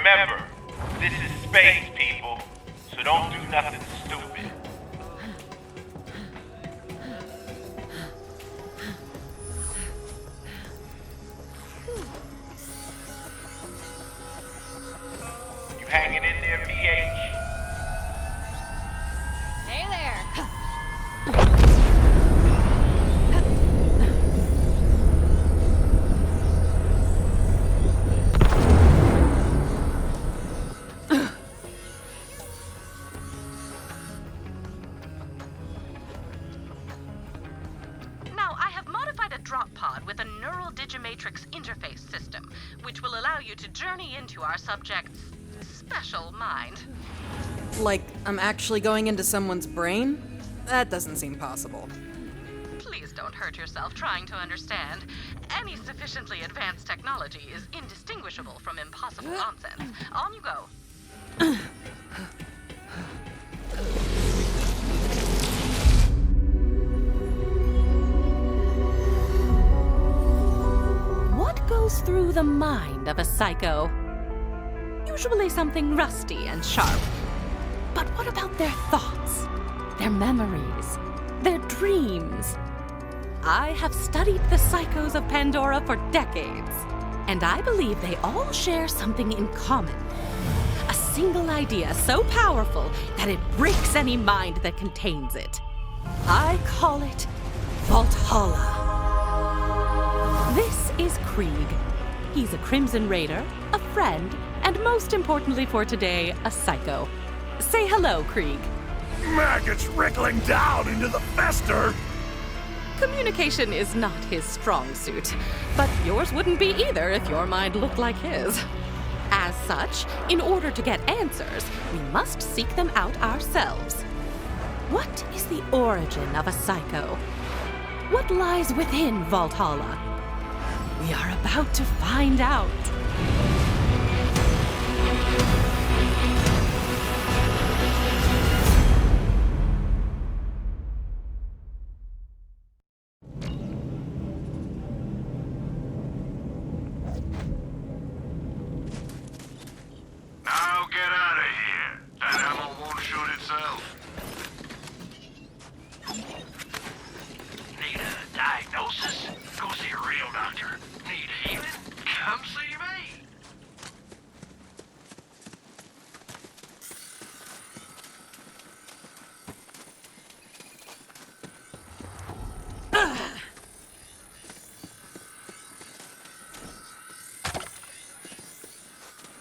Remember, this is space, people, so don't do nothing stupid. You hanging in there, VH? Hey there! Now, I have modified a drop pod with a neural digimatrix interface system, which will allow you to journey into our subject's special mind. Like, I'm actually going into someone's brain? That doesn't seem possible. Please don't hurt yourself trying to understand. Any sufficiently advanced technology is indistinguishable from impossible nonsense. On you go. What goes through the mind of a psycho? Usually something rusty and sharp. But what about their thoughts, their memories, their dreams? I have studied the psychos of Pandora for decades, and I believe they all share something in common. A single idea so powerful that it breaks any mind that contains it. I call it VAULTHALLA. This is Krieg. He's a Crimson Raider, a friend, and most importantly for today, a psycho. Say hello, Krieg. Maggots wriggling down into the fester! Communication is not his strong suit, but yours wouldn't be either if your mind looked like his. As such, in order to get answers, we must seek them out ourselves. What is the origin of a psycho? What lies within VAULTHALLA? We are about to find out. Now get out of here. That ammo won't shoot itself. Need a diagnosis? Go see a real doctor. Need healing? Come see me.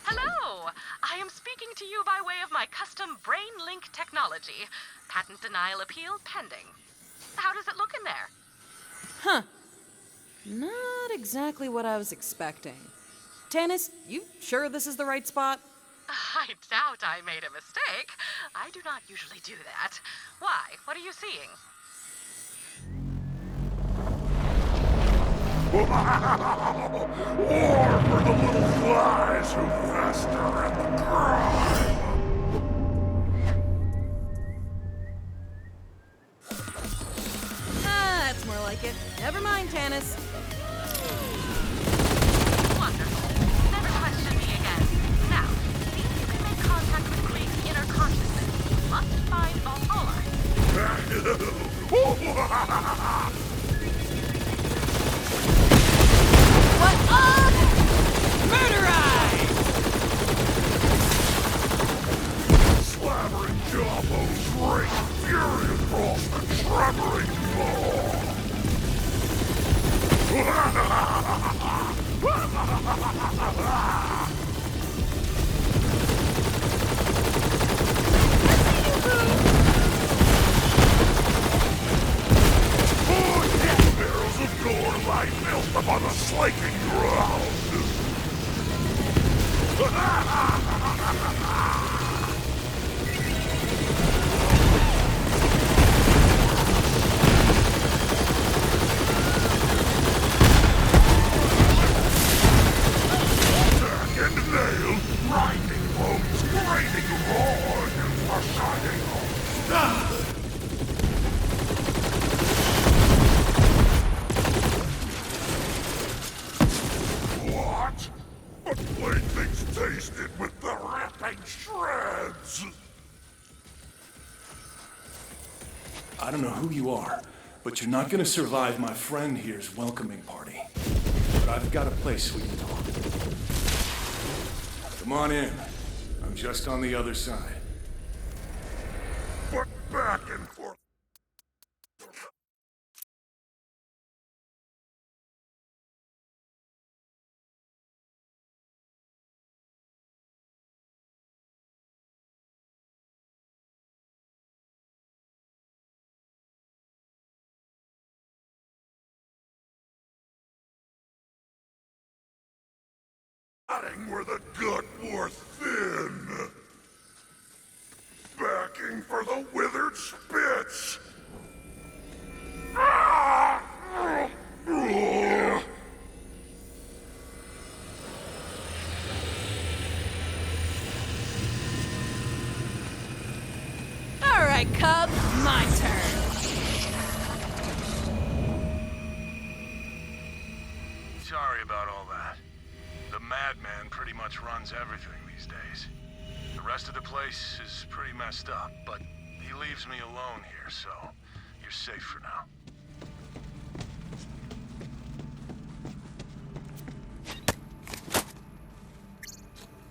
Hello! I am speaking to you by way of my custom brain link technology. Patent denial appeal pending. How does it look in there? Huh. Not exactly what I was expecting. Tannis, you sure this is the right spot? I doubt I made a mistake. I do not usually do that. Why? What are you seeing? War for the little flies who fester in the grime. That's more like it. Never mind, Tannis. Wonderful. Never question me again. Now, see if you can make contact with Krieg's inner consciousness. You must find VAULTHALLA. What up? Murderized! Slavering jawbones race fury across the trembling floor. Barrels of gore lie built upon a slaking ground. What? But playthings tasted with like shreds! I don't know who you are, but you're not gonna survive my friend here's welcoming party. But I've got a place we can talk. Come on in. I'm just on the other side. But back and forth. Where the good wore thin. Backing for the withered spits. All right, Cub, my turn. Sorry about all that. The madman pretty much runs everything these days. The rest of the place is pretty messed up, but he leaves me alone here, so you're safe for now.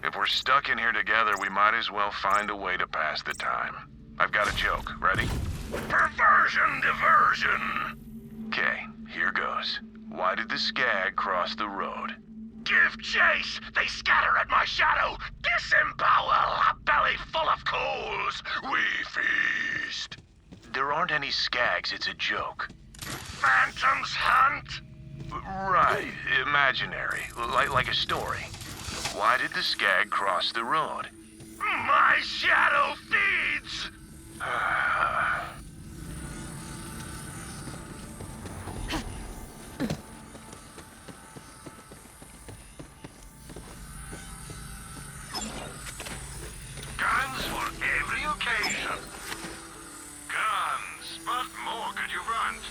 If we're stuck in here together, we might as well find a way to pass the time. I've got a joke. Ready? Perversion diversion! Okay, here goes. Why did the skag cross the road? Give chase! They scatter at my shadow! Disembowel! A belly full of coals! We feast! There aren't any skags, it's a joke. Phantom's hunt? Right, imaginary, like a story. Why did the skag cross the road? My shadow feeds! Guns for every occasion. Guns, but more could you want?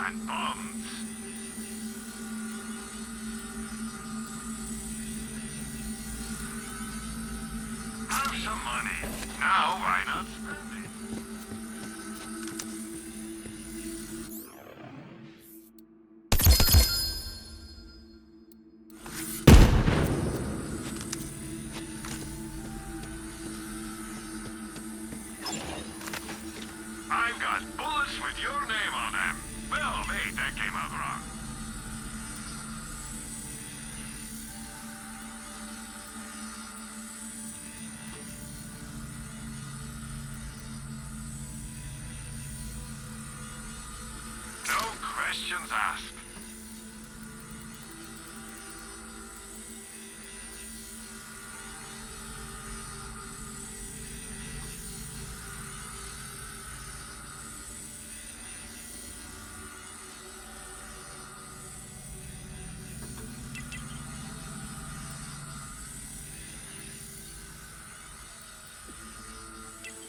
and bums. Have some money. Now why not spend it? I've got bullets with your name on them. Well, mate, that came out wrong. No questions asked.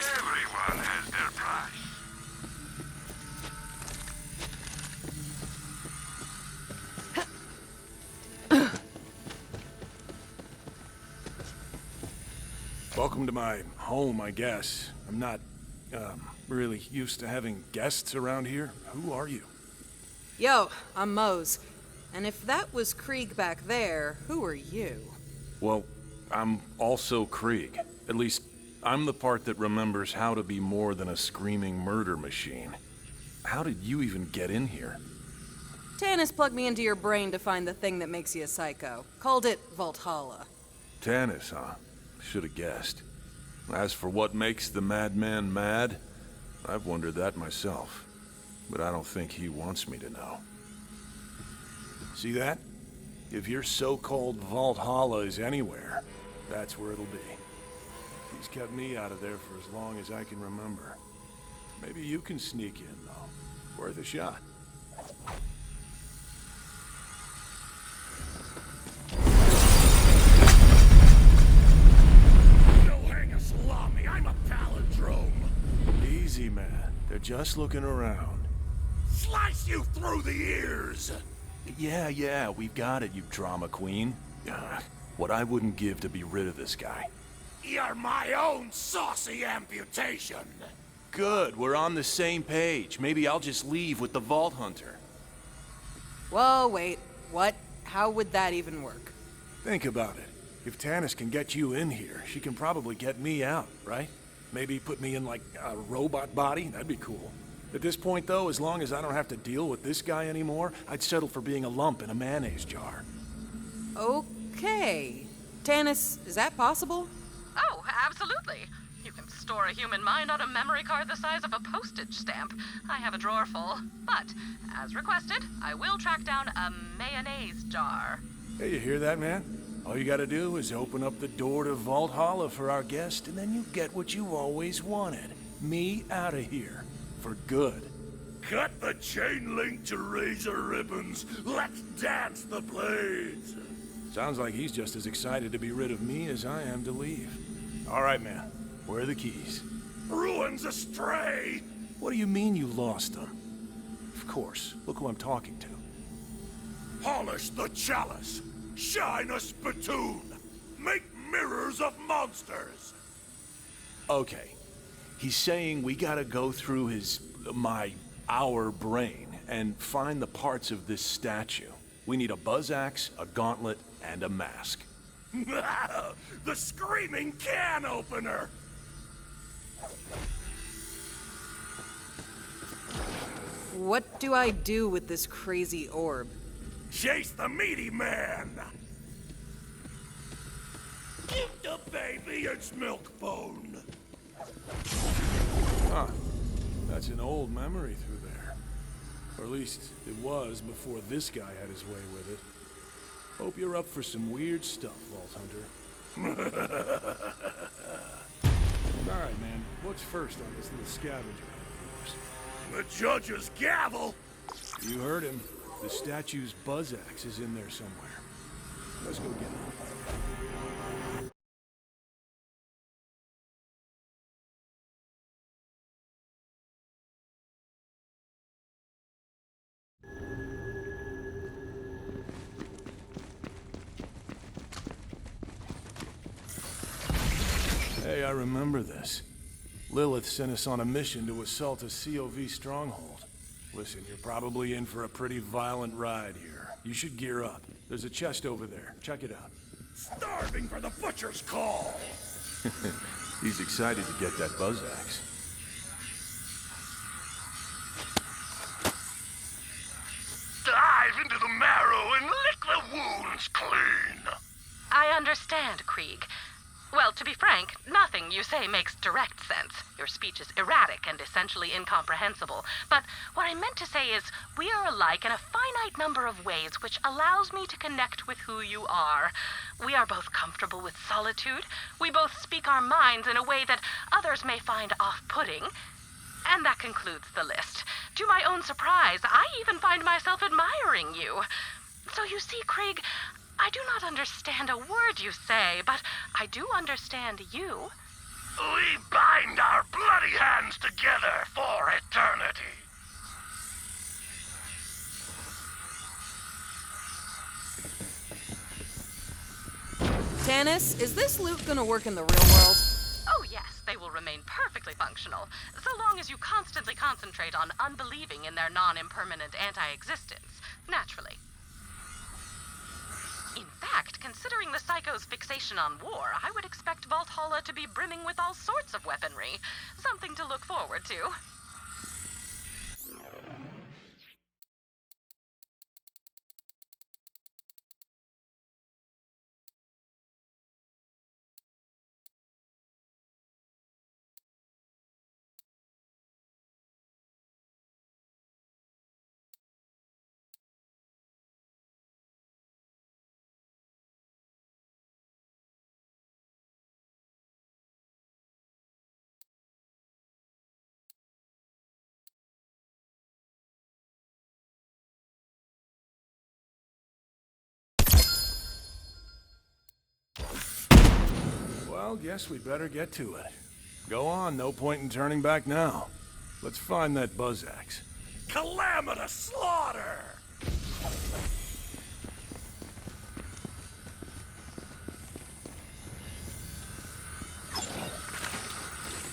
Everyone has their price. Welcome to my home, I guess. I'm not, really used to having guests around here. Who are you? Yo, I'm Mose. And if that was Krieg back there, who are you? Well, I'm also Krieg. At least, I'm the part that remembers how to be more than a screaming murder machine. How did you even get in here? Tanis plugged me into your brain to find the thing that makes you a psycho. Called it VAULTHALLA. Tanis, huh? Should have guessed. As for what makes the madman mad, I've wondered that myself. But I don't think he wants me to know. See that? If your so-called VAULTHALLA is anywhere, that's where it'll be. He's kept me out of there for as long as I can remember. Maybe you can sneak in, though. Worth a shot. Don't hang a salami, I'm a palindrome. Easy, man. They're just looking around. Slice you through the ears. Yeah, we've got it, you drama queen. What I wouldn't give to be rid of this guy. You're my own saucy amputation. Good, we're on the same page. Maybe I'll just leave with the Vault Hunter. Whoa, wait. What? How would that even work? Think about it. If Tanis can get you in here, she can probably get me out, right? Maybe put me in, like, a robot body? That'd be cool. At this point, though, as long as I don't have to deal with this guy anymore, I'd settle for being a lump in a mayonnaise jar. Okay. Tanis, is that possible? Oh, absolutely. You can store a human mind on a memory card the size of a postage stamp. I have a drawer full. But, as requested, I will track down a mayonnaise jar. Hey, you hear that, man? All you gotta do is open up the door to VAULTHALLA for our guest, and then you get what you've always wanted. Me out of here. For good. Cut the chain link to razor ribbons. Let's dance the blades. Sounds like he's just as excited to be rid of me as I am to leave. All right, man. Where are the keys? Ruins astray. What do you mean you lost them? Of course. Look who I'm talking to. Polish the chalice. Shine a spittoon. Make mirrors of monsters. Okay. He's saying we gotta go through our brain and find the parts of this statue. We need a buzz axe, a gauntlet, and a mask. The screaming can opener. What do I do with this crazy orb? Chase the meaty man. Give the baby its milk bone. Huh. That's an old memory through there. Or at least it was before this guy had his way with it. Hope you're up for some weird stuff, Vault Hunter. Alright, man. What's first on this little scavenger hunt of yours? The judge's gavel. You heard him. The statue's buzz axe is in there somewhere. Let's go get it. Hey, I remember this. Lilith sent us on a mission to assault a COV stronghold. Listen, you're probably in for a pretty violent ride here. You should gear up. There's a chest over there. Check it out. Starving for the butcher's call! He's excited to get that buzz axe. Dive into the marrow and lick the wounds clean. I understand, Krieg. Well, to be frank, nothing you say makes direct sense. Your speech is erratic and essentially incomprehensible. But what I meant to say is, we are alike in a finite number of ways, which allows me to connect with who you are. We are both comfortable with solitude. We both speak our minds in a way that others may find off-putting. And that concludes the list. To my own surprise, I even find myself admiring you. So you see, Krieg, I do not understand a word you say, but I do understand you. We bind our bloody hands together for eternity. Tannis, is this loot gonna work in the real world? Oh yes, they will remain perfectly functional, so long as you constantly concentrate on unbelieving in their non-impermanent anti-existence, naturally. In fact, considering the Psycho's fixation on war, I would expect VAULTHALLA to be brimming with all sorts of weaponry. Something to look forward to. Well, guess we better get to it. Go on, no point in turning back now. Let's find that buzz axe. Calamitous slaughter!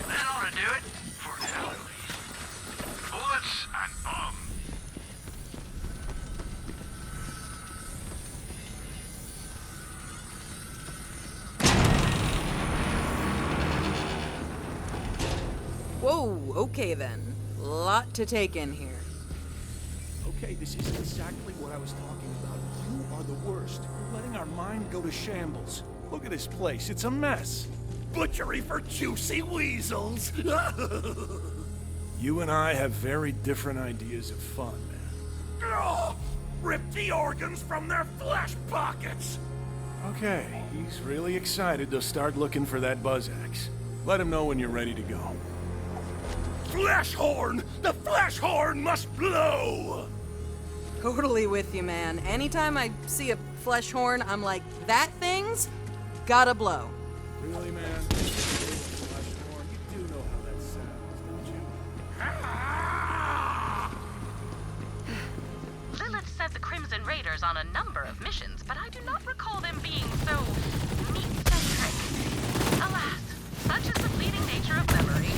That ought to do it. For now, at least. Bullets and bomb. Whoa, okay then. Lot to take in here. Okay, this is exactly what I was talking about. You are the worst. You're letting our mind go to shambles. Look at this place. It's a mess. Butchery for juicy weasels! You and I have very different ideas of fun, man. Oh, rip the organs from their flesh pockets! Okay, he's really excited to start looking for that buzz axe. Let him know when you're ready to go. Flesh horn! The flesh horn must blow! Totally with you, man. Anytime I see a flesh horn, I'm like, that thing's gotta blow. Really, man? Fleshhorn, you do know how that sounds, don't you? Ah! Lilith sent the Crimson Raiders on a number of missions, but I do not recall them being so meat-centric. Alas, such is the fleeting nature of memory.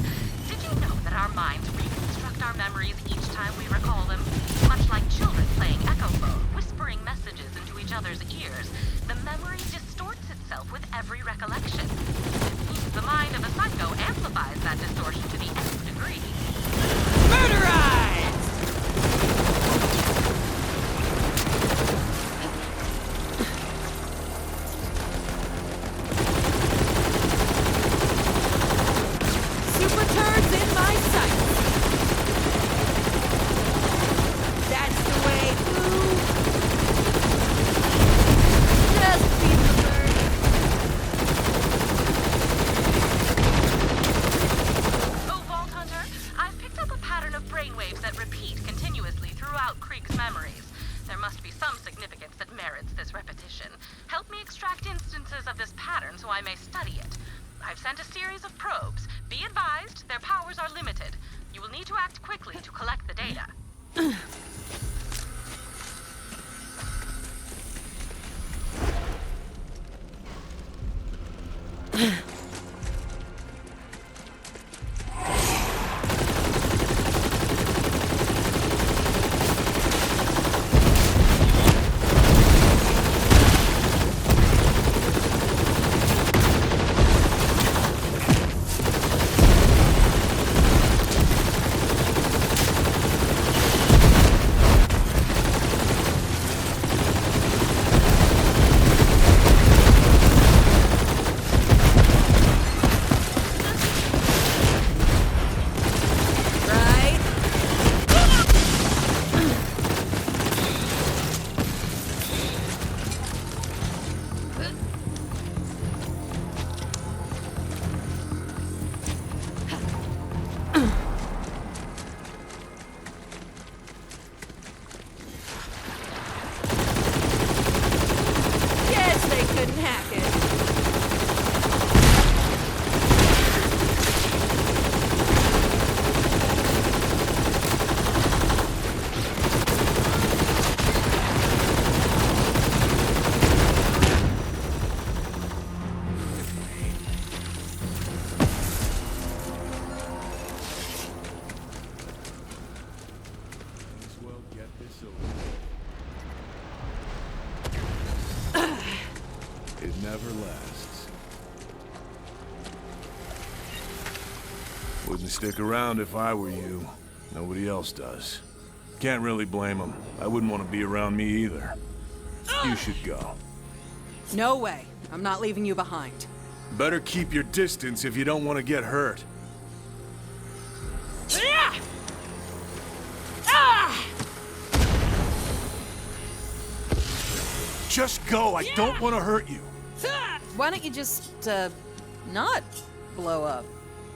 Did you know that our minds reconstruct our memories each time we recall them? Much like children playing echophones, whispering messages into each other's ears, the memory distorts itself with every recollection. It seems the mind of a psycho amplifies that distortion to the nth degree. Murderized! Super turds in my sight. That's the way. Ooh. Just be the bird. Oh, Vault Hunter, I've picked up a pattern of brainwaves that repeat continuously throughout Krieg's memories. There must be some significance that merits this repetition. Help me extract instances of this pattern so I may study it. I've sent a series of probes. Be advised, their powers are limited. You will need to act quickly to collect the data. never lasts. Wouldn't stick around if I were you. Nobody else does. Can't really blame them. I wouldn't want to be around me either. You should go. No way. I'm not leaving you behind. Better keep your distance if you don't want to get hurt. Just go. I don't want to hurt you. Why don't you just, not blow up?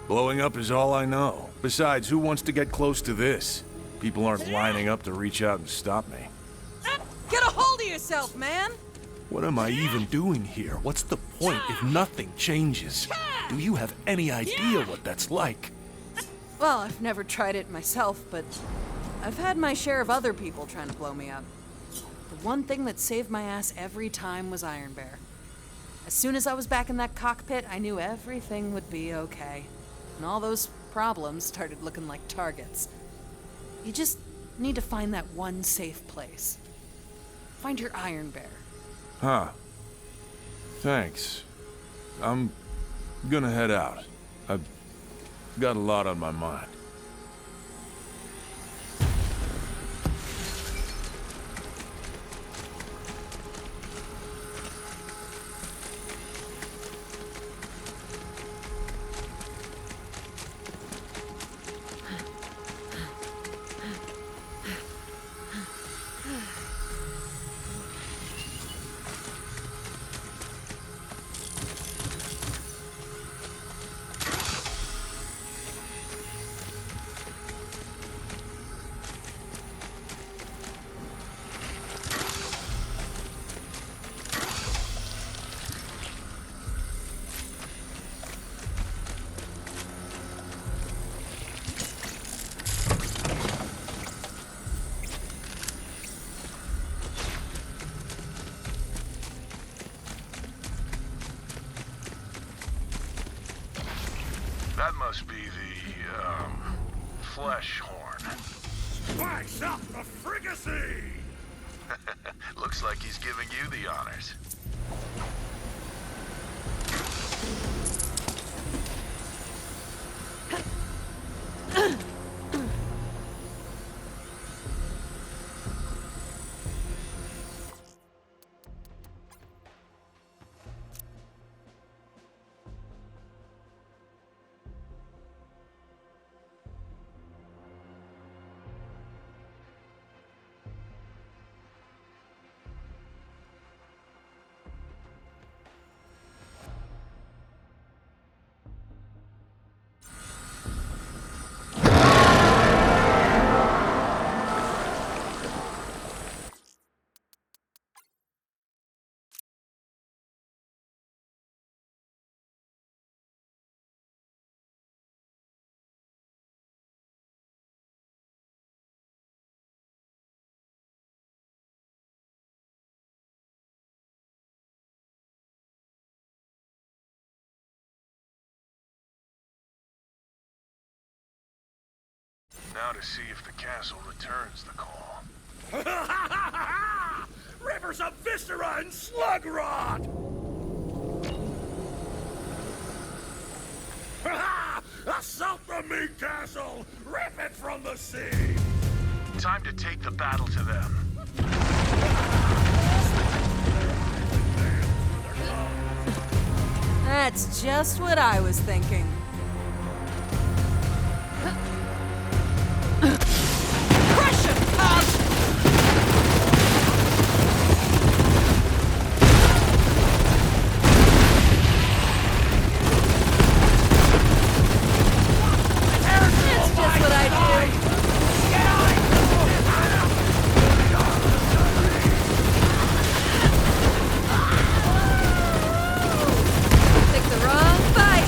Blowing up is all I know. Besides, who wants to get close to this? People aren't lining up to reach out and stop me. Get a hold of yourself, man! What am I even doing here? What's the point if nothing changes? Do you have any idea what that's like? Well, I've never tried it myself, but I've had my share of other people trying to blow me up. The one thing that saved my ass every time was Iron Bear. As soon as I was back in that cockpit, I knew everything would be okay. And all those problems started looking like targets. You just need to find that one safe place. Find your Iron Bear. Huh. Thanks. I'm gonna head out. I've got a lot on my mind. That must be the, flesh horn. Spice up the fricassee! Looks like he's giving you the honors. Now to see if the castle returns the call. Rivers of viscera and slug rot! Assault the meat castle! Rip it from the sea! Time to take the battle to them. That's just what I was thinking. Crush him, Cobb! That's just what I do. Pick the wrong fight.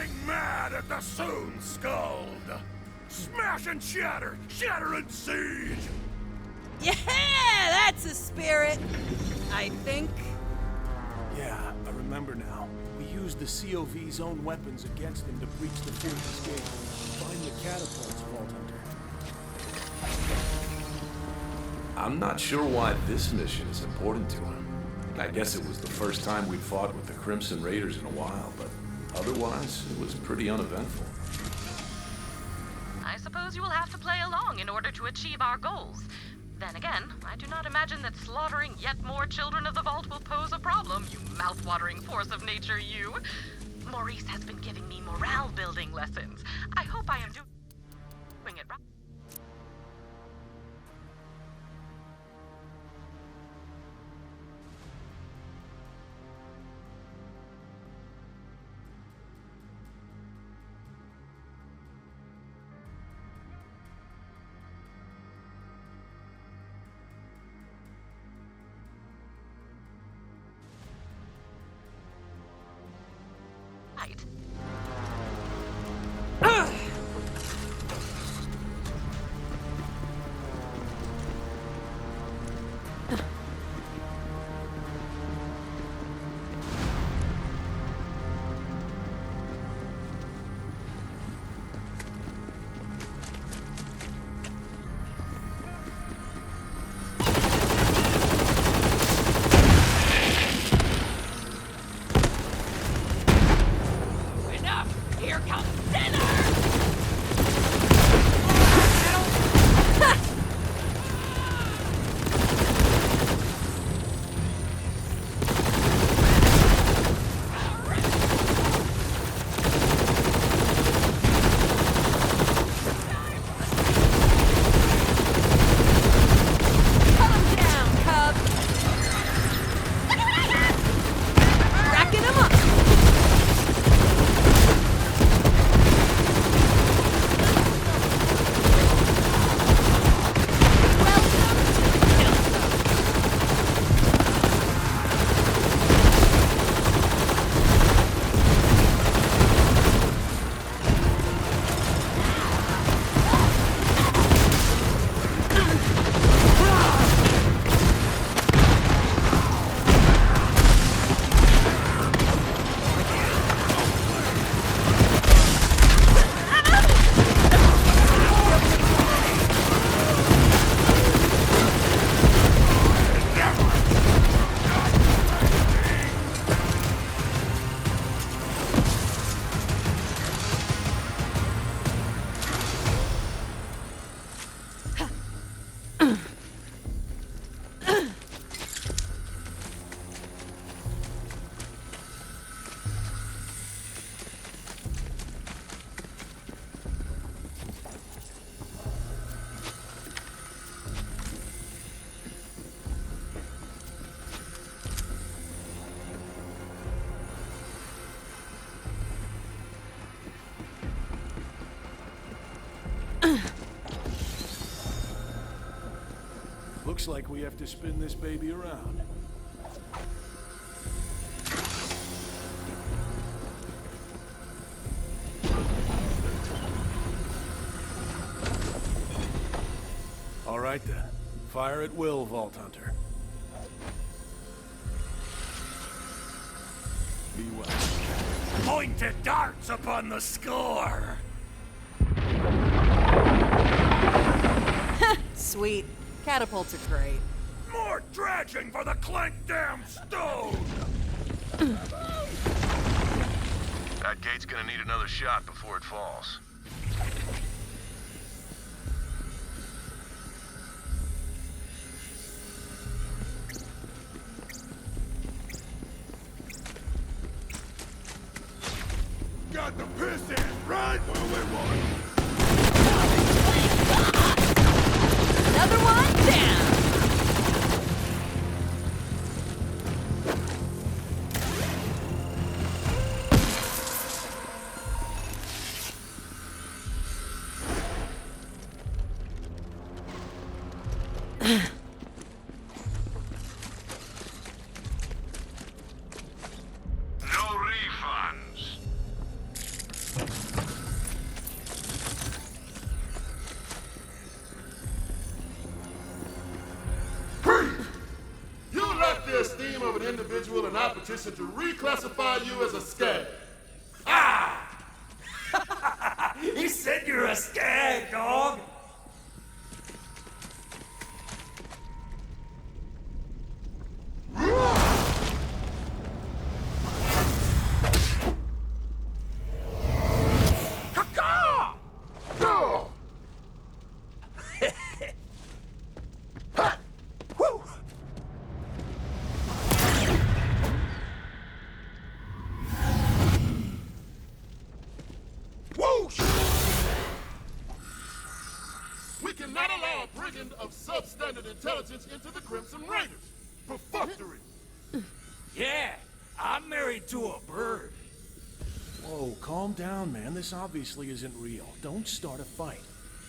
getting mad at the soon skulled. Smash and shatter, shatter and siege. Yeah, that's a spirit. I think. Yeah, I remember now. We used the COV's own weapons against them to breach the fortress gate. Find the catapults, Vault Hunter. I'm not sure why this mission is important to him. I guess it was the first time we'd fought with the Crimson Raiders in a while, but otherwise, it was pretty uneventful. I suppose you will have to play along in order to achieve our goals. Then again, I do not imagine that slaughtering yet more children of the Vault will pose a problem, you mouth-watering force of nature, you. Maurice has been giving me morale-building lessons. I hope I am doing it right. Right. Here comes dinner! Looks like we have to spin this baby around. All right then. Fire at will, Vault Hunter. Be well. Pointed darts upon the score. Sweet. Catapults are great. More dredging for the clank damn stone. That gate's gonna need another shot before it falls. Got the piss in, right where we want. Another one down! No refunds. individual and I petition to reclassify you as a skag. He said you're a skag, dog! We cannot allow a brigand of substandard intelligence into the Crimson Raiders. Perfunctory. Yeah, I'm married to a bird. Whoa, calm down, man. This obviously isn't real. Don't start a fight.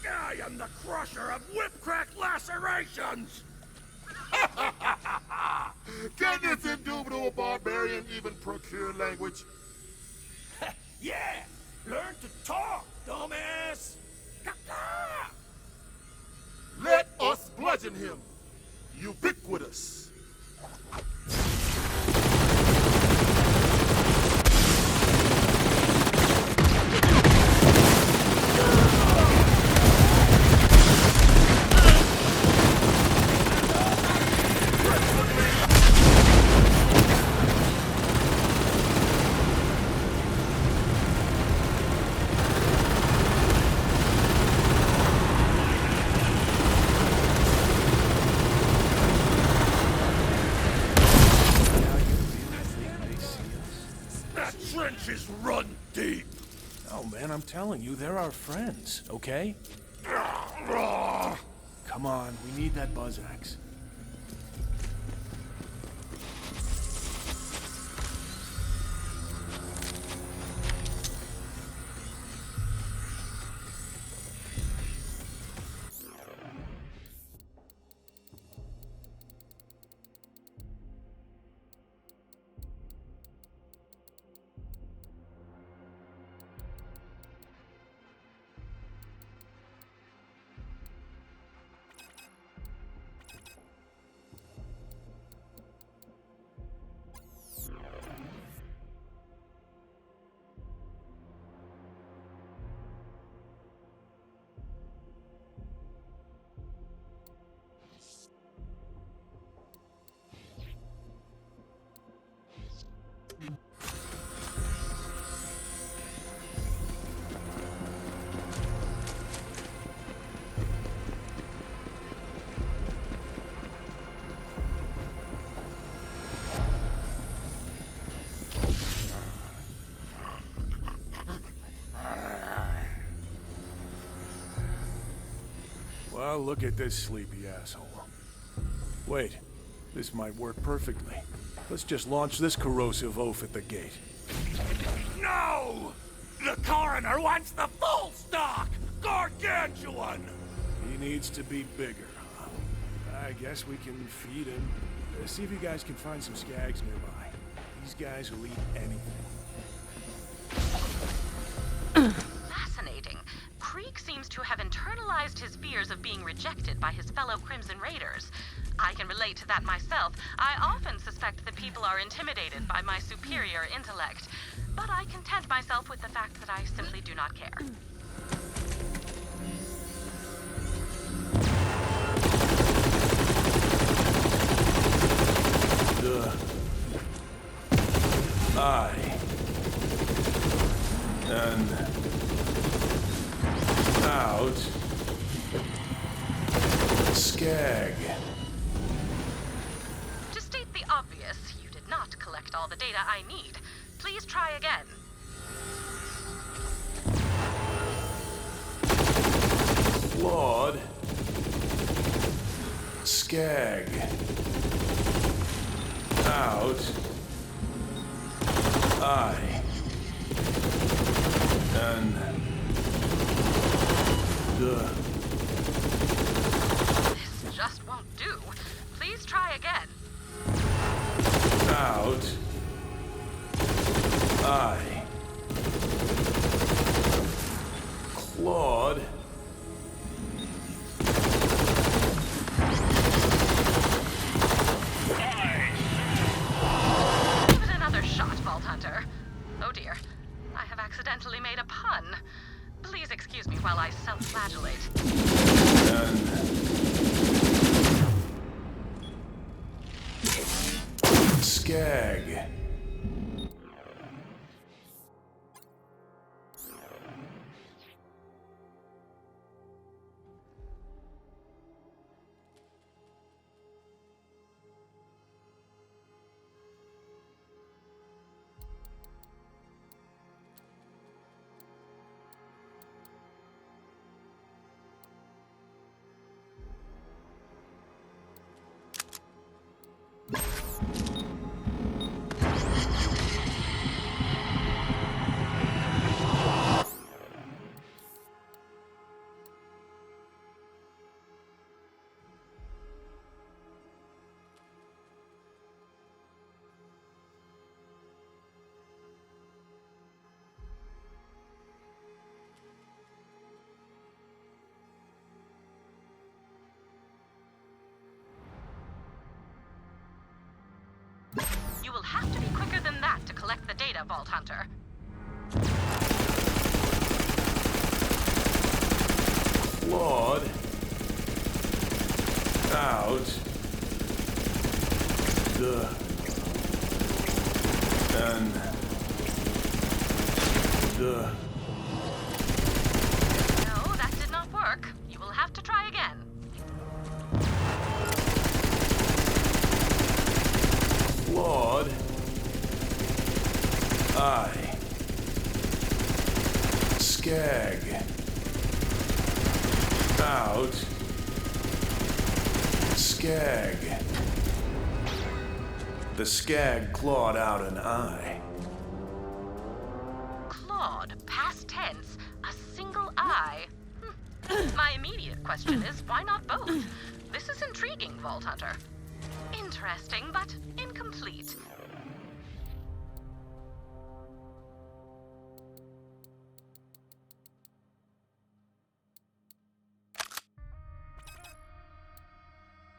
I am the crusher of whip-crack lacerations! Can this indubitable barbarian even procure language? Yeah! Learn to talk, dumbass! Let us bludgeon him. Ubiquitous. Trenches run deep! Oh, man, I'm telling you, they're our friends, okay? Come on, we need that buzz axe. Well, look at this sleepy asshole. Wait, this might work perfectly. Let's just launch this corrosive oaf at the gate. No! The coroner wants the full stock! Gargantuan! He needs to be bigger, huh? I guess we can feed him. See if you guys can find some skags nearby. These guys will eat anything. Fascinating. Krieg seems to have internalized his fears of being rejected by his fellow Crimson Raiders. I can relate to that myself. I often suspect that people are intimidated by my superior intellect, but I content myself with the fact that I simply do not care. I and out skag. To state the obvious, you did not collect all the data I need. Please try again. Flawed skag. Out I and This just won't do. Please try again. out I clawed I have accidentally made a pun. Please excuse me while I self-flagellate. Skag. You will have to be quicker than that to collect the data, Vault Hunter. Clawed. Out. No, that did not work. You will have to try again. Clawed. I. Skag. Out. Skag. The skag clawed out an eye. Clawed, past tense, a single eye. My immediate question is, why not both? This is intriguing, Vault Hunter. Interesting, but incomplete.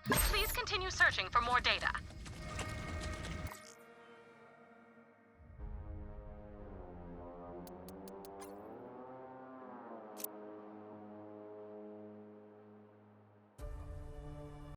Please continue searching for more data.